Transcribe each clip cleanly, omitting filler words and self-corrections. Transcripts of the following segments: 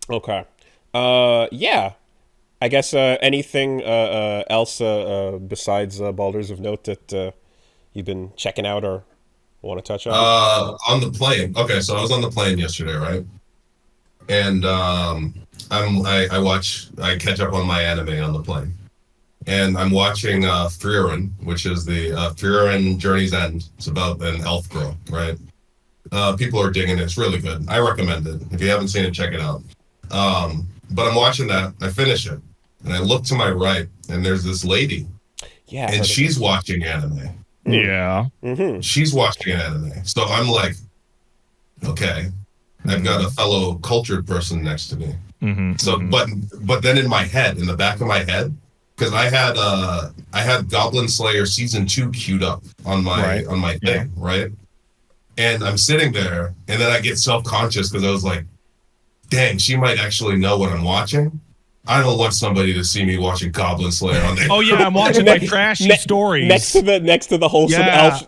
Okay. Yeah. I guess anything else besides Baldur's of note that you've been checking out or want to touch on? On the plane. Okay, so I was on the plane yesterday, right? And I catch up on my anime on the plane. And I'm watching Frieren, which is the Frieren Journey's End. It's about an elf girl, right? People are digging it. It's really good. I recommend it. If you haven't seen it, check it out. But I'm watching that. I finish it. And I look to my right, and there's this lady, Yeah, I and heard of she's this. watching anime. Yeah. Mm-hmm. She's watching anime. So I'm like, okay, I've got a fellow cultured person next to me. Mm-hmm, So, mm-hmm. but then in my head, in the back of my head, because I had Goblin Slayer season 2 queued up on Right. my Yeah. thing, right? And I'm sitting there, and then I get self conscious because I was like, dang, she might actually know what I'm watching. I don't want somebody to see me watching Goblin Slayer on there. Oh yeah, I'm watching like trashy stories. Next to the wholesome Yeah.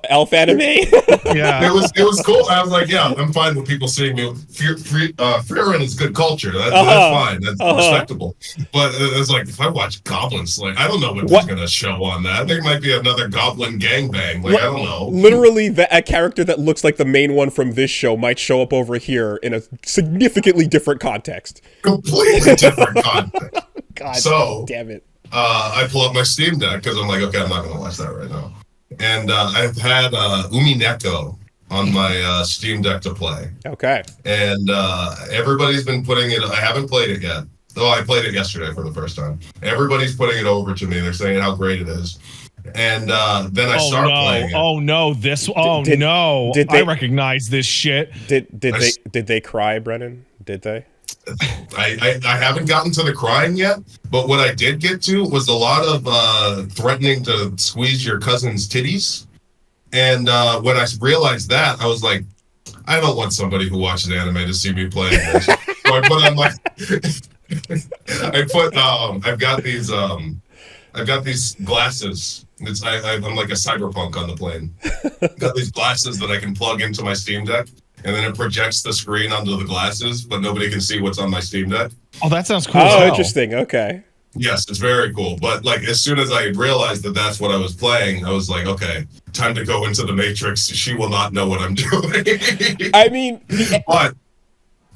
elf anime. Yeah. It was cool. I was like, yeah, I'm fine with people seeing me. Frieren is good culture. That's fine. That's respectable. But it's like if I watch Goblin Slayer, I don't know what they're gonna show on that. There might be another Goblin gangbang. Like I don't know. Literally, a character that looks like the main one from this show might show up over here in a significantly different context. Completely different content. God So damn it. I pull up my Steam Deck because I'm like, okay, I'm not gonna watch that right now. And I've had Umineko on my Steam Deck to play. Okay. And everybody's been putting it. I haven't played it yet. Oh, I played it yesterday for the first time. Everybody's putting it over to me. They're saying how great it is. And then I start playing it. Oh no! No! Did they, I recognize this shit. Did they cry, Brennan? Did they? I haven't gotten to the crying yet, but what I did get to was a lot of threatening to squeeze your cousin's titties. And when I realized that, I was like, I don't want somebody who watches anime to see me playing this. So I put on my, I've got these glasses. I'm like a cyberpunk on the plane. I've got these glasses that I can plug into my Steam Deck, and then it projects the screen onto the glasses, but nobody can see what's on my Steam Deck. Oh, that sounds cool. Oh, interesting. Okay. Yes, it's very cool. But like as soon as I realized that that's what I was playing, I was like, okay, time to go into the Matrix. She will not know what I'm doing. I mean, but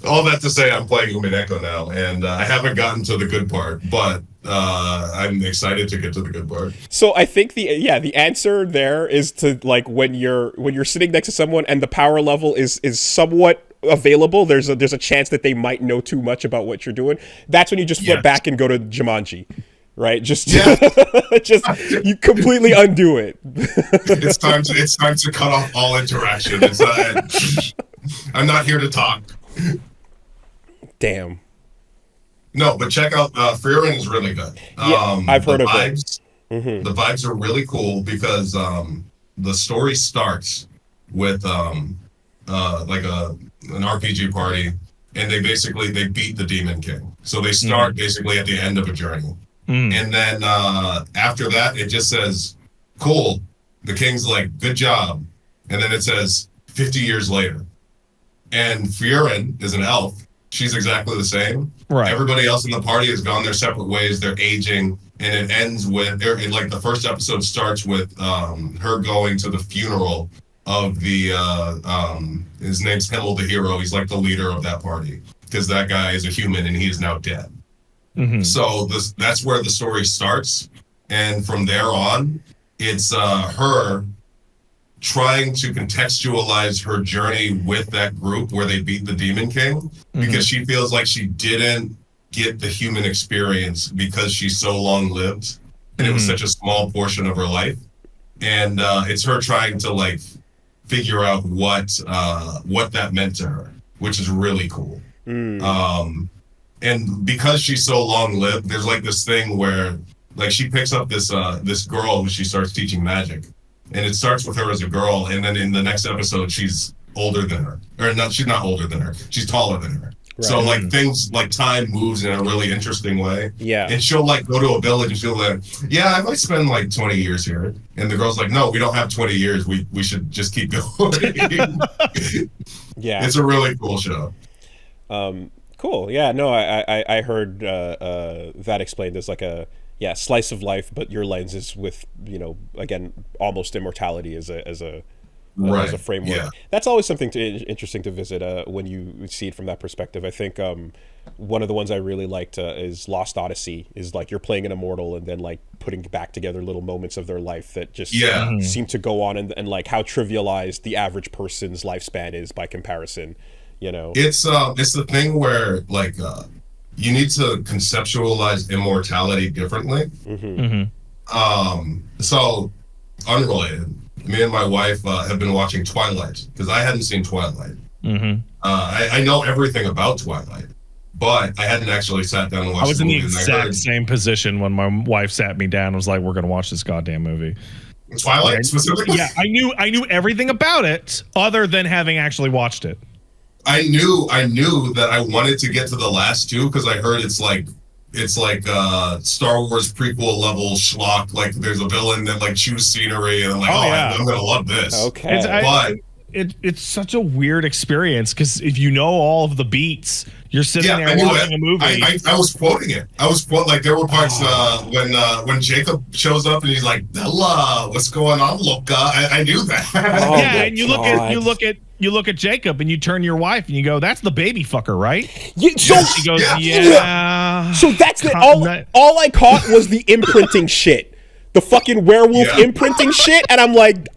all that to say, I'm playing Umineko now, and I haven't gotten to the good part, but I'm excited to get to the good part. so I think the answer there is to like when you're sitting next to someone and the power level is somewhat available. There's a chance that they might know too much about what you're doing. That's when you just flip Yes. back and go to Jumanji, right? Just Yeah. just you completely undo it. It's time to cut off all interaction. I'm not here to talk. Damn. No, but check out Frieren is really good. Yeah, I've heard the of it. vibes, The vibes are really cool because the story starts with like an RPG party, and they beat the Demon King. So they start basically at the end of a journey, and then after that it just says, "Cool." The king's like, "Good job," and then it says 50 years later, and Frieren is an elf. She's exactly the same. Right. Everybody else in the party has gone their separate ways. They're aging, and it ends with like the first episode starts with her going to the funeral of the his name's Himmel the hero. He's like the leader of that party because that guy is a human and he is now dead. So that's where the story starts, and from there on, it's her trying to contextualize her journey with that group where they beat the Demon King because she feels like she didn't get the human experience because she's so long lived and it was such a small portion of her life. And it's her trying to like figure out what that meant to her, which is really cool. And because she's so long lived, there's like this thing where like she picks up this girl who she starts teaching magic. And it starts with her as a girl, and then in the next episode, she's older than her. Or not, she's not older than her. She's taller than her. Right. So like things like time moves in a really interesting way. Yeah. And she'll like go to a village and she'll like, yeah, I might spend like 20 years here. And the girl's like, no, we don't have 20 years. We should just keep going. Yeah. It's a really cool show. Cool. Yeah. No, I heard that explained as like a slice of life, but your lens is with again almost immortality as a Right. as a framework. Yeah. That's always something interesting to visit when you see it from that perspective. I think one of the ones I really liked is Lost Odyssey. Is like you're playing an immortal and then like putting back together little moments of their life that just seem to go on, and like how trivialized the average person's lifespan is by comparison. It's the thing where like you need to conceptualize immortality differently. So unrelated, me and my wife have been watching Twilight because I hadn't seen Twilight. I know everything about Twilight, but I hadn't actually sat down and watched. I was in the movie, exact same position when my wife sat me down and was like, "We're going to watch this goddamn movie." Twilight specifically. Yeah, I knew everything about it other than having actually watched it. I knew that I wanted to get to the last two because I heard it's like Star Wars prequel level schlock. Like there's a villain that like chews scenery, and I'm like, I'm gonna love this. Okay, it's such a weird experience because if you know all of the beats, you're sitting there watching a movie. I was quoting it. Like there were parts when Jacob shows up and he's like, "Bella, what's going on, Luca?" I knew that. And you look at Jacob and you turn to your wife and you go, "That's the baby fucker, right?" Yeah, so she goes, "Yeah." So that's it. All I caught was the imprinting shit, the fucking werewolf imprinting shit, and I'm like,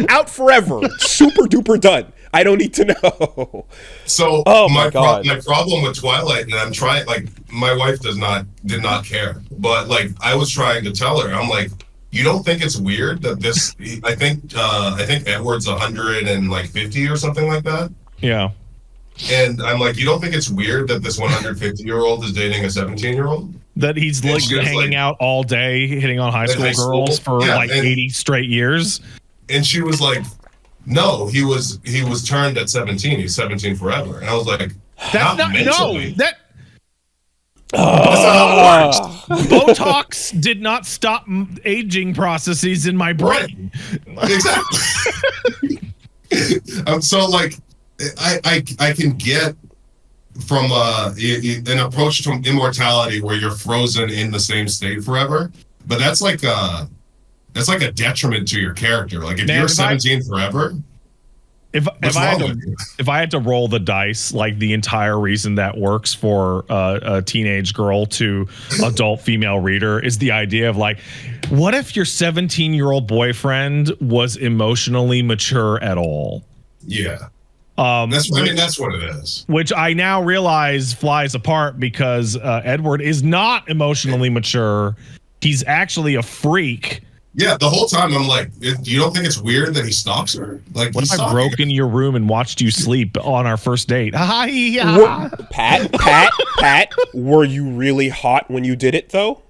out forever, super duper done. I don't need to know. So my problem with Twilight, and I'm trying, like, my wife did not care, but like I was trying to tell her, I'm like, you don't think it's weird that this? I think Edward's 150 or something like that. Yeah. And I'm like, you don't think it's weird that this 150-year-old is dating a 17-year-old? That he's like hanging out all day, hitting on high school girls for like 80 straight years. And she was like, no, he was turned at 17. He's 17 forever. And I was like, that's not mentally. That's not how it works. Botox did not stop aging processes in my brain. Right. Exactly. So like, I can get from an approach to immortality where you're frozen in the same state forever, but that's like a detriment to your character. Like if you're 17 forever, if I had to roll the dice, like the entire reason that works for a teenage girl to adult female reader is the idea of like, what if your 17-year-old boyfriend was emotionally mature at all? Yeah. That's what it is. Which I now realize flies apart because Edward is not emotionally mature. He's actually a freak. Yeah, the whole time I'm like, you don't think it's weird that he stalks her? Like, what if I broke into your room and watched you sleep on our first date? Pat, were you really hot when you did it though?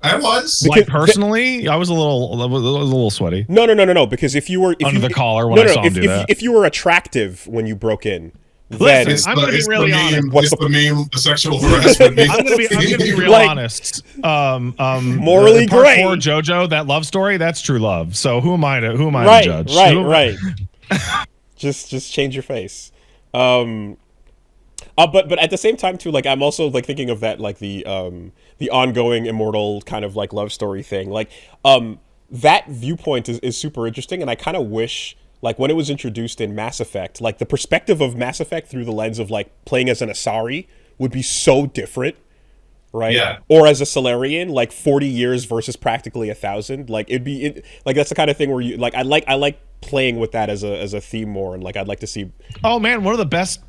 I was. Like personally, I was a little sweaty. No. Because if you were under the collar when I saw him do that. If you were attractive when you broke in, listen, I'm going to be really honest. What's the meme? The sexual harassment meme. I'm going to be real honest. Morally great. Poor JoJo, that love story, that's true love. So who am I to judge? Right. just change your face. But at the same time too, like I'm also like thinking of that, like the ongoing immortal kind of like love story thing. Like that viewpoint is super interesting, and I kind of wish, like when it was introduced in Mass Effect, like the perspective of Mass Effect through the lens of like playing as an Asari would be so different, right? Yeah. Or as a Solarian, like 40 years versus practically 1,000. Like like that's the kind of thing where you like I like playing with that as a theme more, and like I'd like to see. Oh man, one of the best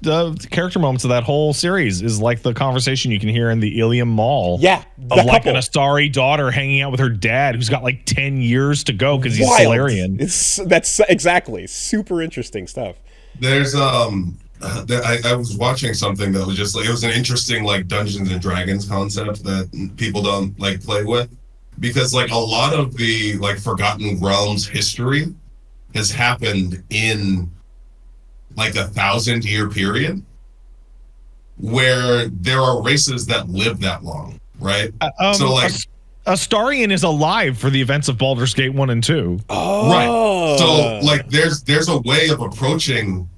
character moments of that whole series is like the conversation you can hear in the Ilium Mall. Yeah, of like an Astari daughter hanging out with her dad, who's got like 10 years to go because he's Solarian. That's exactly super interesting stuff. There's I was watching something that was just like, it was an interesting like Dungeons and Dragons concept that people don't like play with, because like a lot of the like Forgotten Realms history has happened in like 1,000-year period where there are races that live that long, right? So like Astarian is alive for the events of Baldur's Gate 1 and 2. Oh. Right. So like there's a way of approaching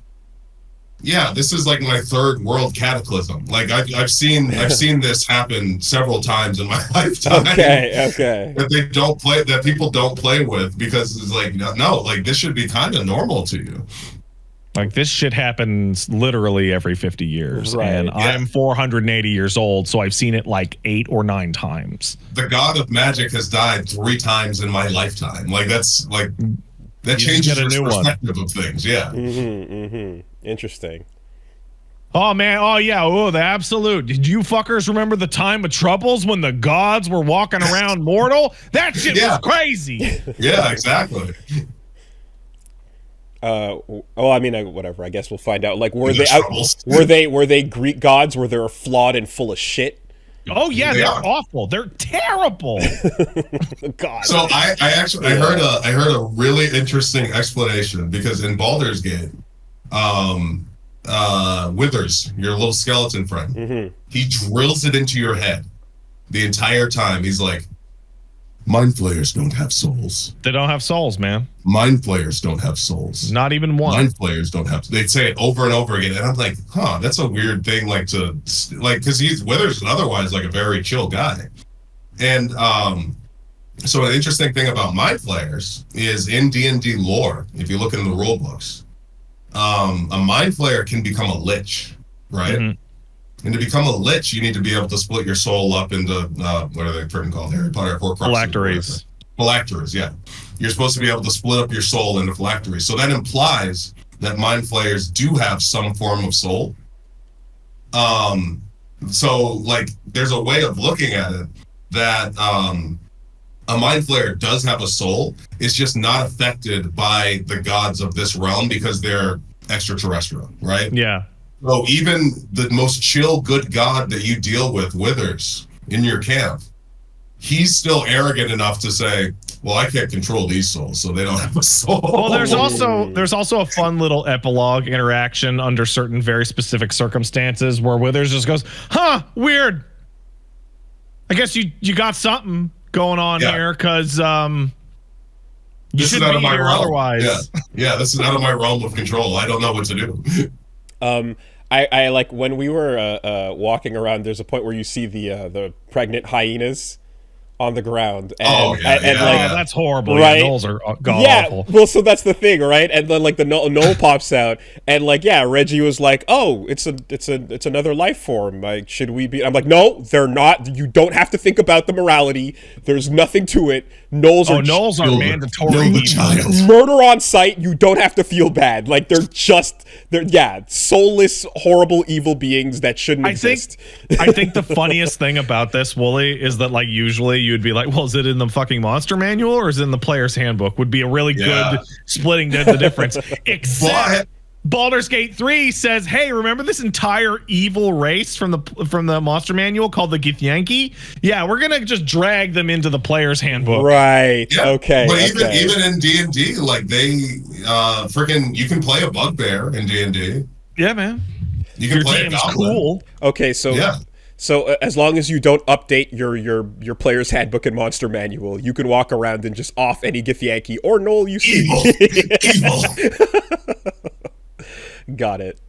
yeah, this is like my third world cataclysm. Like I've seen this happen several times in my lifetime. Okay. That people don't play with, because it's like, no, like this should be kind of normal to you. Like, this shit happens literally every 50 years. Right, and yeah. I'm 480 years old, so I've seen it like 8 or 9 times. The god of magic has died 3 times in my lifetime. Like, that's like, that changes your perspective of things. Yeah. Interesting. Oh, man. Oh, yeah. Oh, the absolute. Did you fuckers remember the time of troubles when the gods were walking around mortal? That shit was crazy. Yeah, exactly. I mean, whatever. I guess we'll find out. Like, were they Greek gods? Were they flawed and full of shit? Oh yeah, they're awful. They're terrible. God. So I heard a really interesting explanation, because in Baldur's Gate, Withers, your little skeleton friend, he drills it into your head the entire time. He's like, mind flayers don't have souls. They don't have souls, man. Mind flayers don't have souls. Not even one. Mind flayers don't have. They say it over and over again, and I'm like, huh, that's a weird thing. Like, because Withers is otherwise like a very chill guy, and so an interesting thing about mind flayers is in D&D lore. If you look in the rule books, a mind flayer can become a lich, right? And to become a lich, you need to be able to split your soul up into, what are they freaking called? Harry Potter, phylacteries. Phylacteries, yeah. You're supposed to be able to split up your soul into phylacteries. So that implies that mind flayers do have some form of soul. So, like, there's a way of looking at it that a mind flayer does have a soul. It's just not affected by the gods of this realm because they're extraterrestrial, right? Yeah. So even the most chill good god that you deal with, Withers, in your camp, he's still arrogant enough to say, well, I can't control these souls, so they don't have a soul. Well, there's also a fun little epilogue interaction under certain very specific circumstances where Withers just goes, huh, weird. I guess you got something going on here, because this is out of my realm. Otherwise. Yeah, this is out of my realm of control. I don't know what to do. I like when we were walking around, there's a point where you see the pregnant hyenas on the ground, and that's horrible. Right? Gnolls are awful. Well, so that's the thing, right? And then like the Gnoll pops out, and like Reggie was like, "Oh, it's another life form. Like, should we be?" I'm like, "No, they're not. You don't have to think about the morality. There's nothing to it. Gnolls are mandatory. Murder on sight. You don't have to feel bad. Like they're soulless, horrible, evil beings that shouldn't exist." I think the funniest thing about this, Wooly, is that like usually you'd be like, well, is it in the fucking monster manual or is it in the player's handbook? Would be a really good splitting the difference. Except Baldur's Gate 3 says, hey, remember this entire evil race from the monster manual called the Githyanki? Yeah, we're gonna just drag them into the player's handbook. Right. Yeah. Okay. But even in D&D, like they you can play a bugbear in D&D. Yeah, man. You can play a goblin. Cool. Okay, so So as long as you don't update your player's handbook and monster manual, you can walk around and just off any Githyanki or Gnoll you see. Evil. Got it.